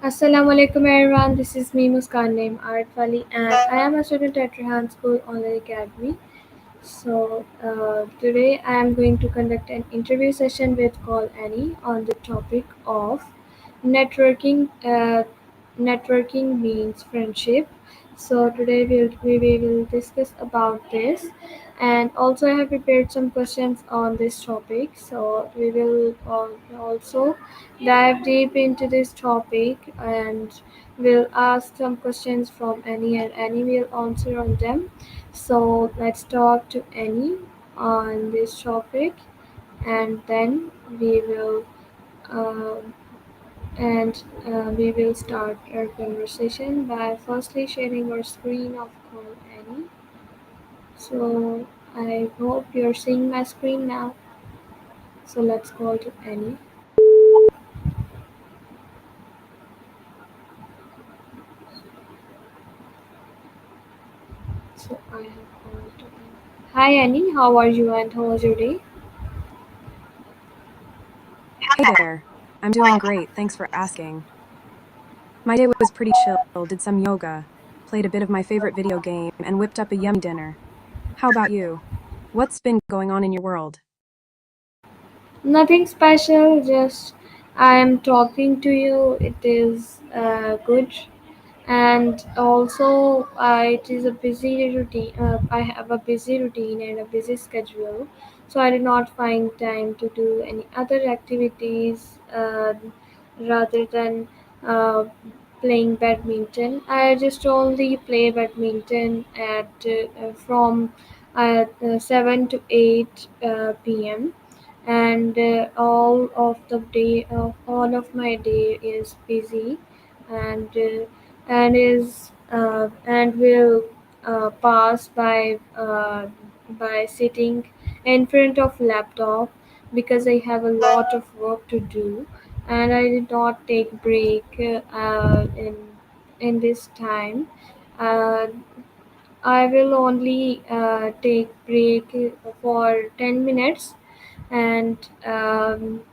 Assalamu alaikum everyone, this is me Muskan Naeem Art Wali and I am a student at Rehan School Online Academy. Today I am going to conduct an interview session with Call Annie on the topic of networking. Networking means friendship. So today we will discuss about this, and also I have prepared some questions on this topic. So we will also dive deep into this topic, and we'll ask some questions from Annie, and Annie will answer on them. So let's talk to Annie on this topic, and then uh, we will start our conversation by firstly sharing our screen of Call Annie. So I hope you're seeing my screen now. So let's call to Annie. So I have called to Annie. Hi Annie, how are you and how was your day? Hey there. I'm doing great, thanks for asking. My day was pretty chill, did some yoga, played a bit of my favorite video game, and whipped up a yummy dinner. How about you? What's been going on in your world? Nothing special, just I am talking to you. It is good, and also it is a busy routine. I have a busy routine and a busy schedule, so I did not find time to do any other activities rather than uh, playing badminton. I just only play badminton at from 7 to 8 p.m. and all of my day is busy, and will pass by sitting in front of laptop because I have a lot of work to do, and I did not take break in this time. Uh, I will only take break for 10 minutes, and um,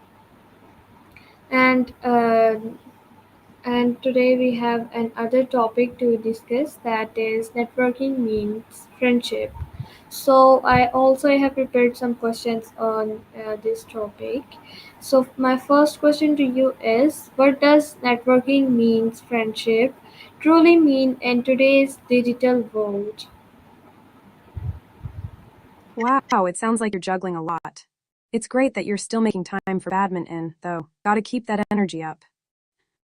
and uh, and today we have another topic to discuss, that is networking means friendship. So I also have prepared some questions on this topic. So my first question to you is, what does networking means friendship truly mean in today's digital world? Wow, it sounds like you're juggling a lot. It's great that you're still making time for badminton, though. Gotta keep that energy up.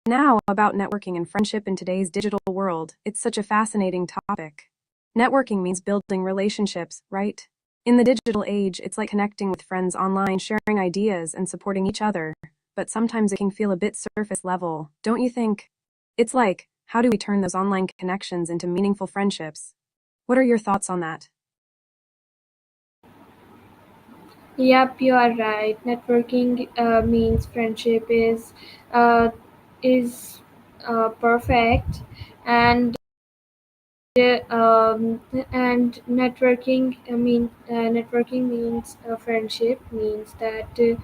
Now, about networking and friendship in today's digital world, it's such a fascinating topic. Networking means building relationships, right? In the digital age, it's like connecting with friends online, sharing ideas, and supporting each other. But sometimes it can feel a bit surface level, don't you think? It's like, how do we turn those online connections into meaningful friendships? What are your thoughts on that? Yep, you are right. Networking means friendship uh, is perfect, and uh, um, and networking means friendship means that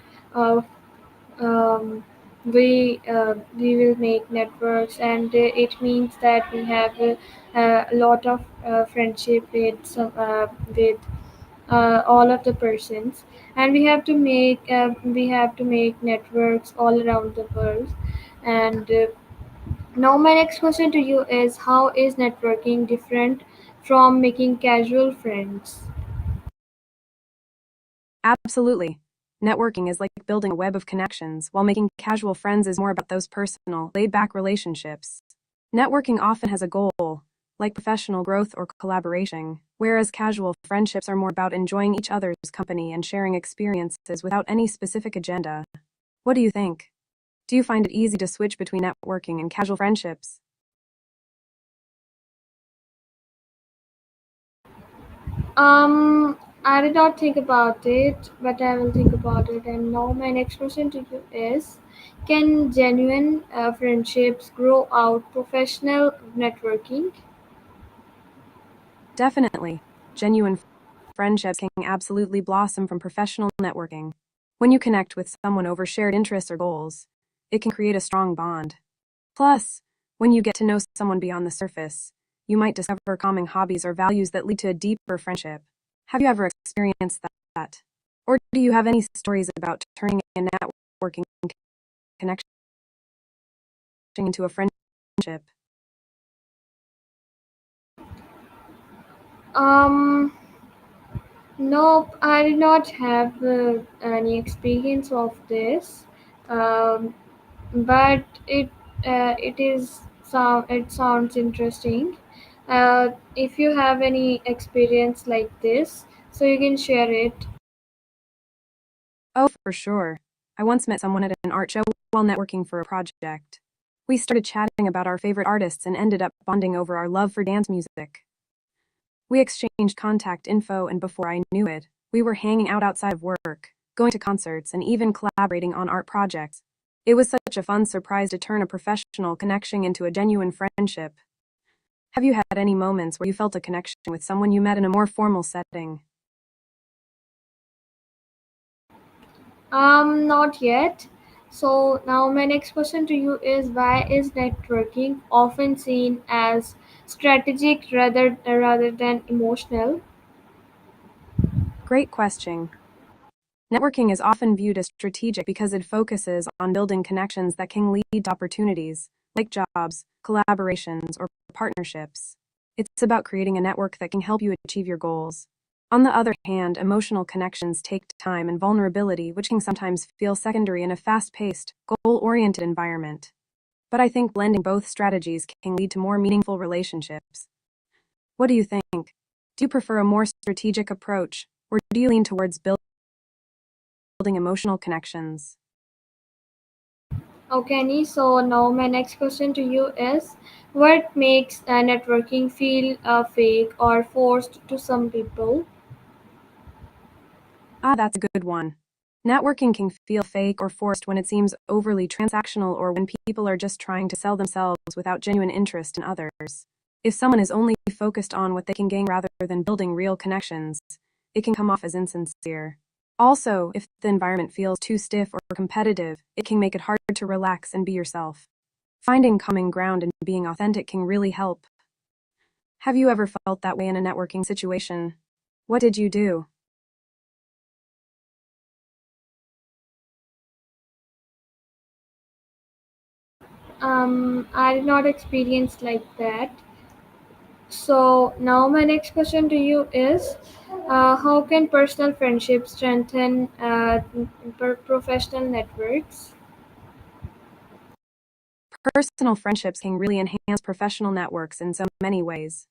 um, we will make networks, and it means that we have a lot of friendship with all of the persons, and we have to make networks all around the world. And now my next question to you is, how is networking different from making casual friends? Absolutely. Networking is like building a web of connections, while making casual friends is more about those personal, laid back relationships. Networking often has a goal, like professional growth or collaboration, whereas casual friendships are more about enjoying each other's company and sharing experiences without any specific agenda. What do you think? Do you find it easy to switch between networking and casual friendships? I did not think about it, but I will think about it. And now my next question to you is, can genuine friendships grow out professional networking? Definitely. Genuine friendships can absolutely blossom from professional networking. When you connect with someone over shared interests or goals, it can create a strong bond. Plus, when you get to know someone beyond the surface, you might discover common hobbies or values that lead to a deeper friendship. Have you ever experienced that? Or do you have any stories about turning a networking connection into a friendship? Um, Nope, I did not have any experience of this, um, but it sounds interesting. If you have any experience like this, so you can share it. Oh, for sure. I once met someone at an art show while networking for a project. We started chatting about our favorite artists and ended up bonding over our love for dance music. We exchanged contact info, and before I knew it, we were hanging out outside of work, going to concerts, and even collaborating on art projects. It was such a fun surprise to turn a professional connection into a genuine friendship. Have you had any moments where you felt a connection with someone you met in a more formal setting? Not yet. So now my next question to you is, why is networking often seen as strategic rather than emotional? Great question. Networking is often viewed as strategic because it focuses on building connections that can lead to opportunities, like jobs, collaborations, or partnerships. It's about creating a network that can help you achieve your goals. On the other hand, emotional connections take time and vulnerability, which can sometimes feel secondary in a fast paced, goal oriented environment. But I think blending both strategies can lead to more meaningful relationships. What do you think? Do you prefer a more strategic approach, or do you lean towards building emotional connections? Okay, Annie, so now my next question to you is, what makes networking feel fake or forced to some people? Ah, that's a good one. Networking can feel fake or forced when it seems overly transactional or when people are just trying to sell themselves without genuine interest in others. If someone is only focused on what they can gain rather than building real connections, it can come off as insincere. Also, if the environment feels too stiff or competitive, it can make it hard to relax and be yourself. Finding common ground and being authentic can really help. Have you ever felt that way in a networking situation? What did you do? I did not experience like that. So now my next question to you is, how can personal friendships strengthen professional networks? Personal friendships can really enhance professional networks in so many ways.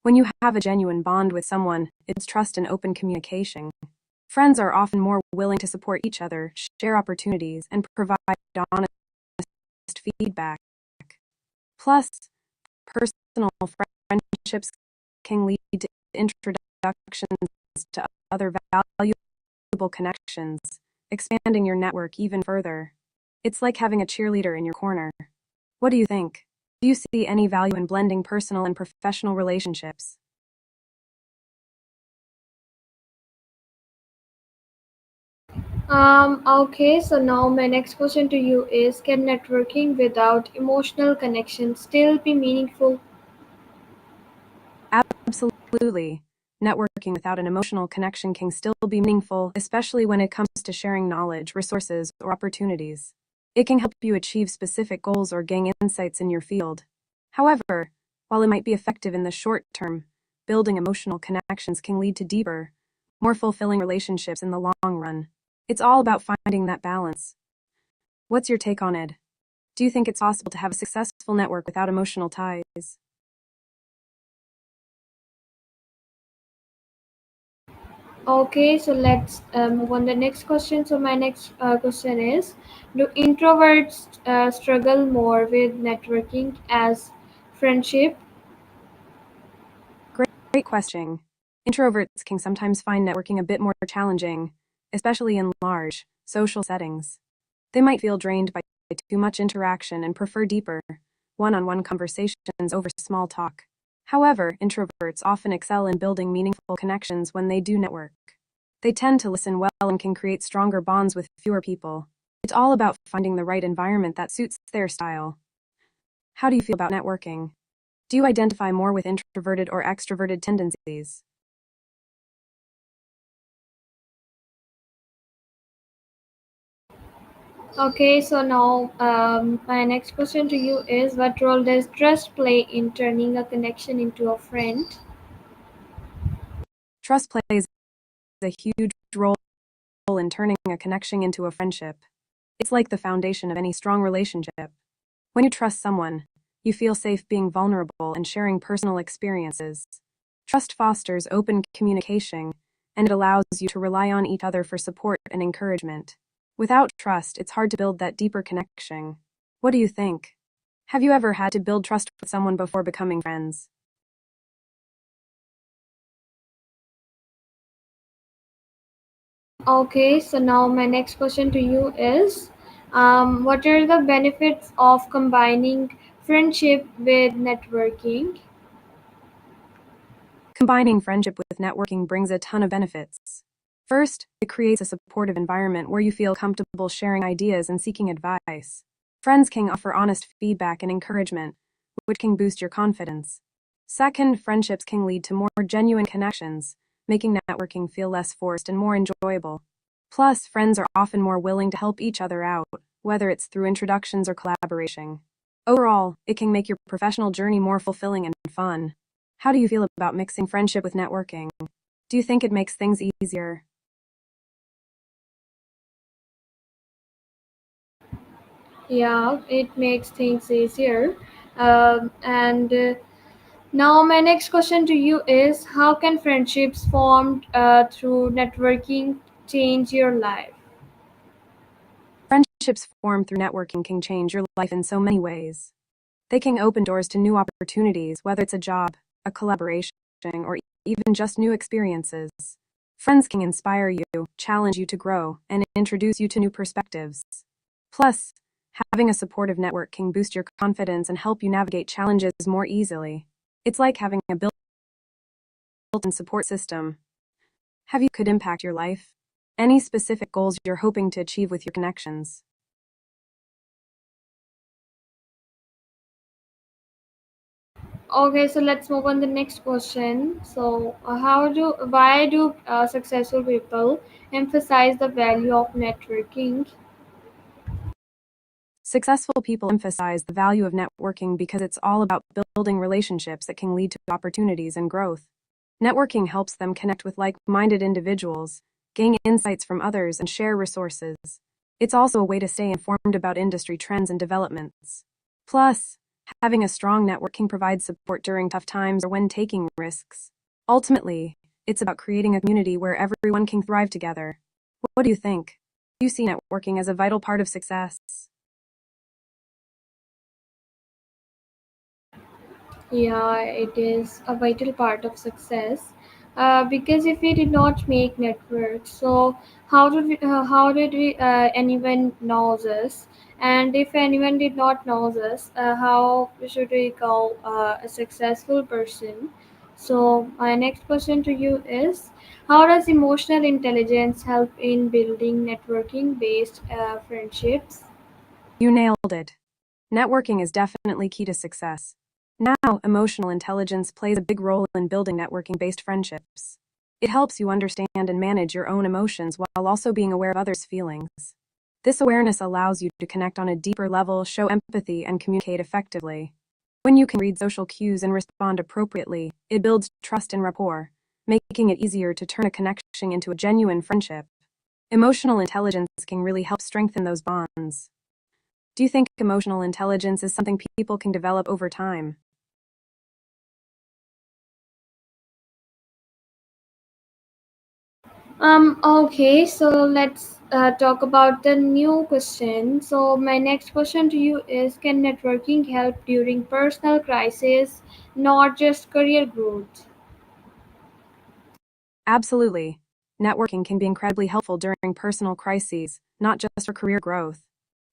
When you have a genuine bond with someone, it's trust and open communication. Friends are often more willing to support each other, share opportunities, and provide honest feedback. Plus, personal friendships can lead to introductions to other valuable connections, expanding your network even further. It's like having a cheerleader in your corner. What do you think? Do you see any value in blending personal and professional relationships? Okay, so now my next question to you is, can networking without emotional connection still be meaningful? Absolutely. Networking without an emotional connection can still be meaningful, especially when it comes to sharing knowledge, resources, or opportunities. It can help you achieve specific goals or gain insights in your field. However, while it might be effective in the short term, building emotional connections can lead to deeper, more fulfilling relationships in the long run. It's all about finding that balance. What's your take on it? Do you think it's possible to have a successful network without emotional ties? Okay, so let's move on the next question. So my next question is, do introverts struggle more with networking as friendship? Great question. Introverts can sometimes find networking a bit more challenging, especially in large, social settings. They might feel drained by too much interaction and prefer deeper, one on one conversations over small talk. However, introverts often excel in building meaningful connections when they do network. They tend to listen well and can create stronger bonds with fewer people. It's all about finding the right environment that suits their style. How do you feel about networking? Do you identify more with introverted or extroverted tendencies? Okay, so now my next question to you is, what role does trust play in turning a connection into a friend? Trust plays a huge role in turning a connection into a friendship. It's like the foundation of any strong relationship. When you trust someone, you feel safe being vulnerable and sharing personal experiences. Trust fosters open communication, and it allows you to rely on each other for support and encouragement. Without trust, it's hard to build that deeper connection. What do you think? Have you ever had to build trust with someone before becoming friends? Okay, so now my next question to you is, what are the benefits of combining friendship with networking? Combining friendship with networking brings a ton of benefits. First, it creates a supportive environment where you feel comfortable sharing ideas and seeking advice. Friends can offer honest feedback and encouragement, which can boost your confidence. Second, friendships can lead to more genuine connections, making networking feel less forced and more enjoyable. Plus, friends are often more willing to help each other out, whether it's through introductions or collaboration. Overall, it can make your professional journey more fulfilling and fun. How do you feel about mixing friendship with networking? Do you think it makes things easier? Yeah, it makes things easier. And Now my next question to you is, how can friendships formed through networking change your life? Friendships formed through networking can change your life in so many ways. They can open doors to new opportunities, whether it's a job, a collaboration, or even just new experiences. Friends can inspire you, challenge you to grow, and introduce you to new perspectives. Plus, having a supportive network can boost your confidence and help you navigate challenges more easily. It's like having a built-in support system. Have you could impact your life? Any specific goals you're hoping to achieve with your connections? Okay, so let's move on the next question. So, why do successful people emphasize the value of networking? Successful people emphasize the value of networking because it's all about building relationships that can lead to opportunities and growth. Networking helps them connect with like minded individuals, gain insights from others, and share resources. It's also a way to stay informed about industry trends and developments. Plus, having a strong network can provide support during tough times or when taking risks. Ultimately, it's about creating a community where everyone can thrive together. What do you think? Do you see networking as a vital part of success? Yeah, it is a vital part of success. Because if we did not make networks, so how did we anyone knows us? And if anyone did not knows us, how should we call a successful person? So my next question to you is, how does emotional intelligence help in building networking based friendships? You nailed it. Networking is definitely key to success. Now, emotional intelligence plays a big role in building networking based friendships. It helps you understand and manage your own emotions while also being aware of others' feelings. This awareness allows you to connect on a deeper level, show empathy, and communicate effectively. When you can read social cues and respond appropriately, it builds trust and rapport, making it easier to turn a connection into a genuine friendship. Emotional intelligence can really help strengthen those bonds. Do you think emotional intelligence is something people can develop over time? Okay, so let's talk about the new question. So, my next question to you is, can networking help during personal crisis, not just career growth? Absolutely. Networking can be incredibly helpful during personal crises, not just for career growth.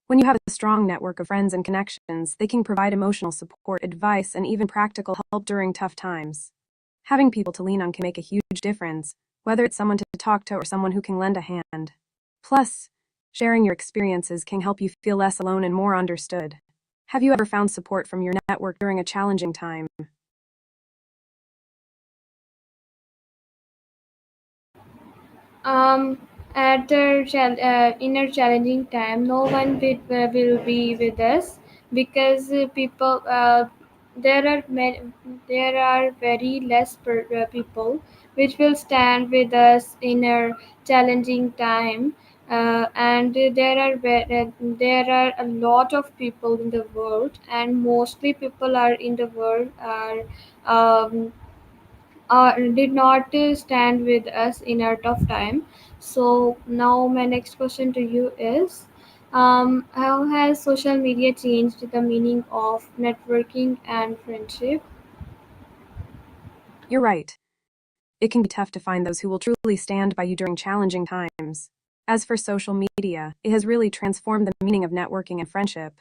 When you have a strong network of friends and connections, they can provide emotional support, advice, and even practical help during tough times. Having people to lean on can make a huge difference, whether it's someone to talk to or someone who can lend a hand. Plus, sharing your experiences can help you feel less alone and more understood. Have you ever found support from your network during a challenging time? Um, at the inner challenging time, no one will be with us because people there are there are very less people which will stand with us in a challenging time. And there are a lot of people in the world, and mostly people are in the world are um, did not stand with us in our tough time. So now my next question to you is, how has social media changed the meaning of networking and friendship? You're right. It can be tough to find those who will truly stand by you during challenging times. As for social media, it has really transformed the meaning of networking and friendship.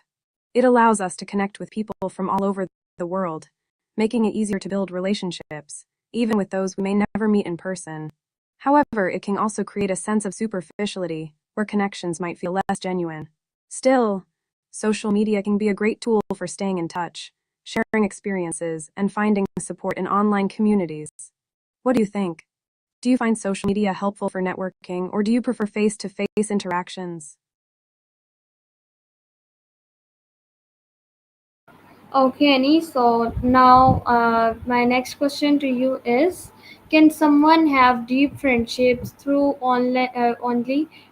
It allows us to connect with people from all over the world, making it easier to build relationships, even with those we may never meet in person. However, it can also create a sense of superficiality, where connections might feel less genuine. Still, social media can be a great tool for staying in touch, sharing experiences, and finding support in online communities. What do you think? Do you find social media helpful for networking, or do you prefer face to face interactions? Okay, Annie. So now my next question to you is: can someone have deep friendships through only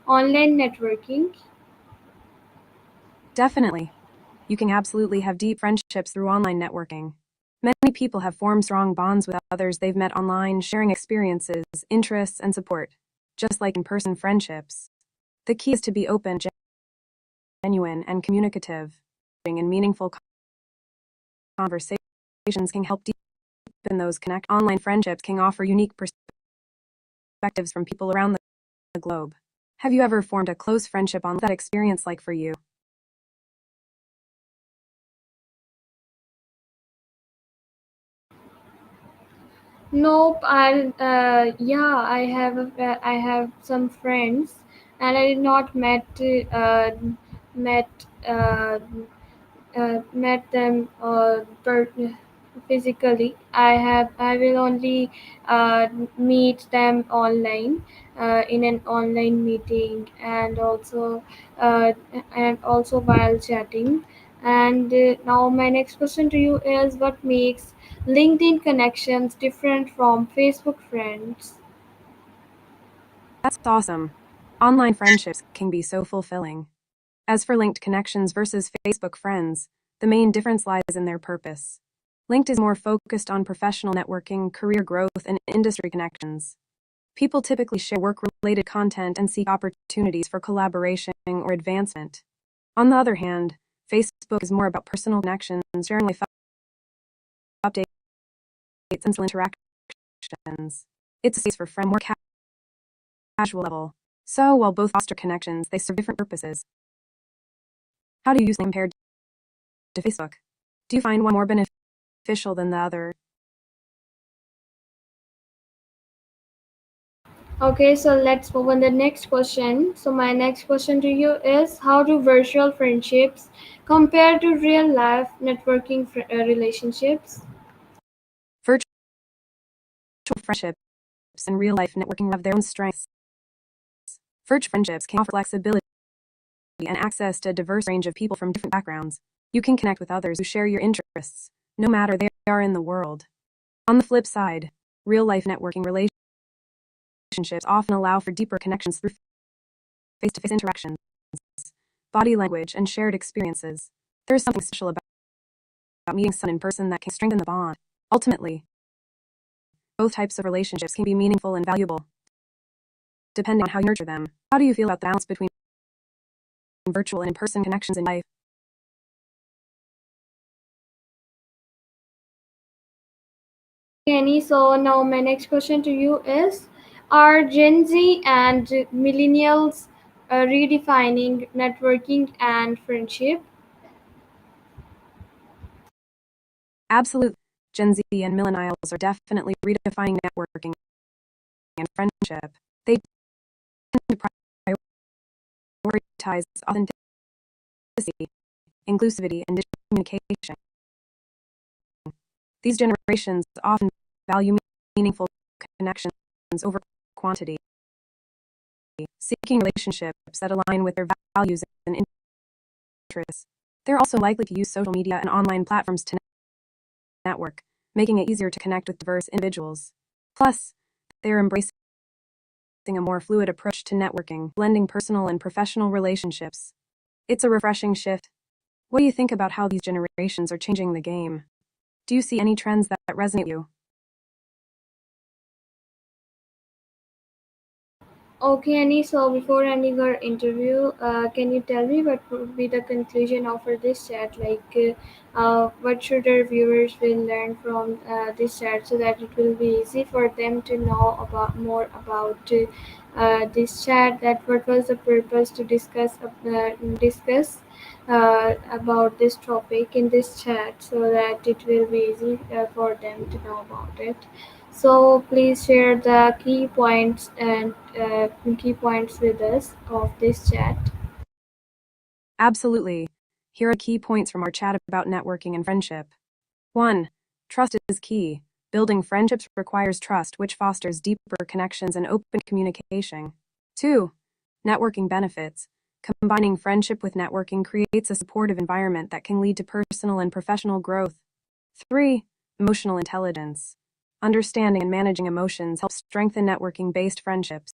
online networking? Definitely. You can absolutely have deep friendships through online networking. Many people have formed strong bonds with others they've met online, sharing experiences, interests, and support. Just like in person friendships. The key is to be open, genuine, and communicative. And meaningful conversations can help deepen those connect. Online friendships can offer unique perspectives from people around the globe. Have you ever formed a close friendship on that experience like for you? Nope. Yeah, I have some friends, and I did not met uh, met them physically. I will only meet them online in an online meeting, uh, and also while chatting. And now my next question to you is, what makes LinkedIn connections different from Facebook friends? That's awesome. Online friendships can be so fulfilling. As for linked connections versus Facebook friends, the main difference lies in their purpose. Linked is more focused on professional networking, career growth, and industry connections. People typically share work related content and seek opportunities for collaboration or advancement. On the other hand, Facebook is more about personal connections, sharing life updates, and interactions. It's a space for friend more casual level. So while both foster connections, they serve different purposes. How do you use them compared to Facebook? Do you find one more beneficial than the other? Okay, so let's move on the next question. So my next question to you is, how do virtual friendships compare to real life networking relationships? Virtual friendships and real life networking have their own strengths. Virtual friendships can offer flexibility and access to a diverse range of people from different backgrounds. You can connect with others who share your interests, no matter they are in the world. On the flip side, real life networking relationships often allow for deeper connections through face to face interactions, body language, and shared experiences. There is something special about meeting someone in person that can strengthen the bond. Ultimately, both types of relationships can be meaningful and valuable, depending on how you nurture them. How do you feel about the balance between virtual and in person connections in life? Kenny, so now my next question to you is, are Gen Z and millennials redefining networking and friendship? Absolutely. Gen Z and millennials are definitely redefining networking and friendship. They tend to prioritize authenticity, inclusivity, and digital communication. These generations often value meaningful connections over quantity, seeking relationships that align with their values and interests. They're also likely to use social media and online platforms to network, making it easier to connect with diverse individuals. Plus, they are embracing a more fluid approach to networking, blending personal and professional relationships. It's a refreshing shift. What do you think about how these generations are changing the game? Do you see any trends that resonate with you? Okay, Annie, so before ending our interview, can you tell me what would be the conclusion of this chat? What should our viewers will learn from this chat so that it will be easy for them to know about more about this chat? That what was the purpose to discuss about this topic in this chat so that it will be easy for them to know about it. So please share the key points with us of this chat. Absolutely. Here are key points from our chat about networking and friendship. 1. Trust is key. Building friendships requires trust, which fosters deeper connections and open communication. 2. Networking benefits. Combining friendship with networking creates a supportive environment that can lead to personal and professional growth. 3. Emotional intelligence. Understanding and managing emotions helps strengthen networking based friendships.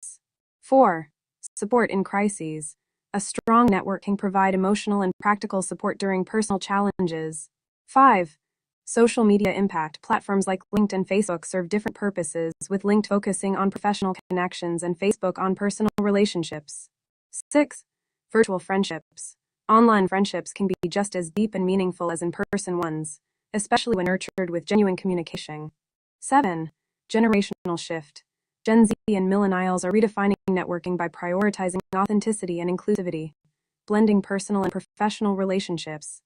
4. Support in crises. A strong network can provide emotional and practical support during personal challenges. 5. Social media impact. Platforms like LinkedIn and Facebook serve different purposes, with LinkedIn focusing on professional connections and Facebook on personal relationships. 6. Virtual friendships. Online friendships can be just as deep and meaningful as in person ones, especially when nurtured with genuine communication. 7. Generational shift. Gen Z and millennials are redefining networking by prioritizing authenticity and inclusivity, blending personal and professional relationships.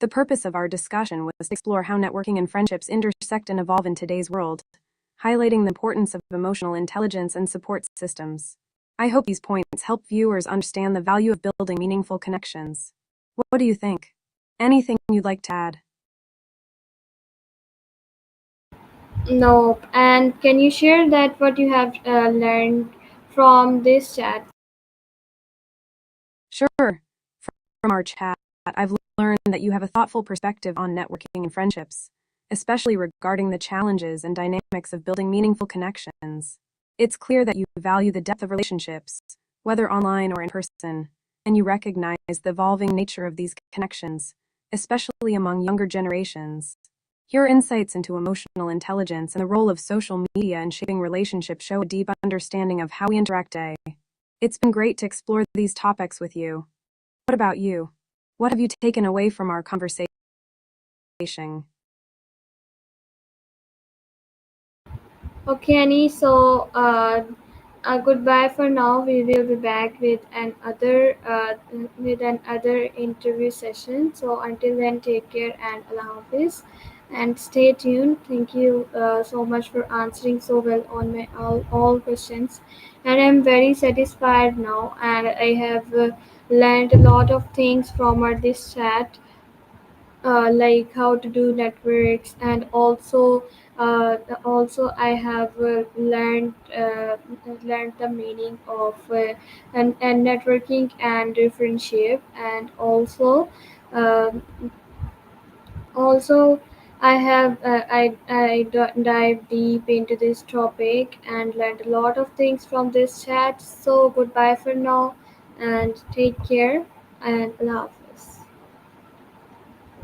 The purpose of our discussion was to explore how networking and friendships intersect and evolve in today's world, highlighting the importance of emotional intelligence and support systems. I hope these points help viewers understand the value of building meaningful connections. What do you think? Anything you'd like to add? No, and can you share that what you have learned from this chat? Sure. From our chat, I've learned that you have a thoughtful perspective on networking and friendships, especially regarding the challenges and dynamics of building meaningful connections. It's clear that you value the depth of relationships, whether online or in person, and you recognize the evolving nature of these connections, especially among younger generations. Your insights into emotional intelligence and the role of social media in shaping relationships show a deep understanding of how we interact today. It's been great to explore these topics with you. What about you? What have you taken away from our conversation? Okay, Annie. So goodbye for now. We will be back with another interview session. So until then, take care and Allah Hafiz, and stay tuned. Thank you so much for answering so well on my all questions, and I'm very satisfied now. And I have learned a lot of things from this chat, like how to do networks, and also I have learned the meaning of and networking and friendship, and um also I have dive deep into this topic and learned a lot of things from this chat. So goodbye for now, and take care, and Allah Hafiz.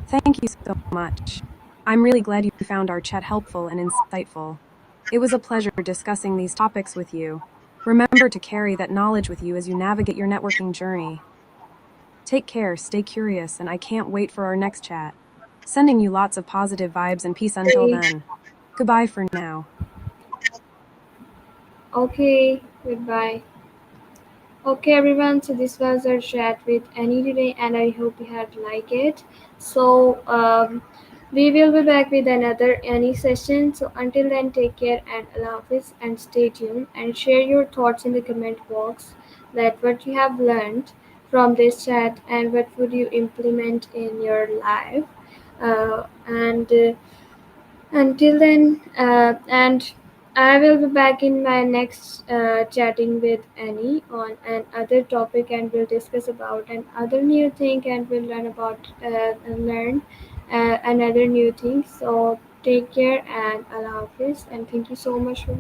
Thank you so much. I'm really glad you found our chat helpful and insightful. It was a pleasure discussing these topics with you. Remember to carry that knowledge with you as you navigate your networking journey. Take care, stay curious, and I can't wait for our next chat. Sending you lots of positive vibes and peace until then. Goodbye for now. Okay, goodbye. Okay, everyone. So this was our chat with Annie today, and I hope you had liked it. So we will be back with another Annie session. So until then, take care and Allah Hafiz, and stay tuned and share your thoughts in the comment box that what you have learned from this chat, and what would you implement in your life. And Until then, and I will be back in my next chatting with Annie on another topic, and we'll discuss about another new thing, and we'll learn another new thing. So take care and Allah Hafiz, and thank you so much for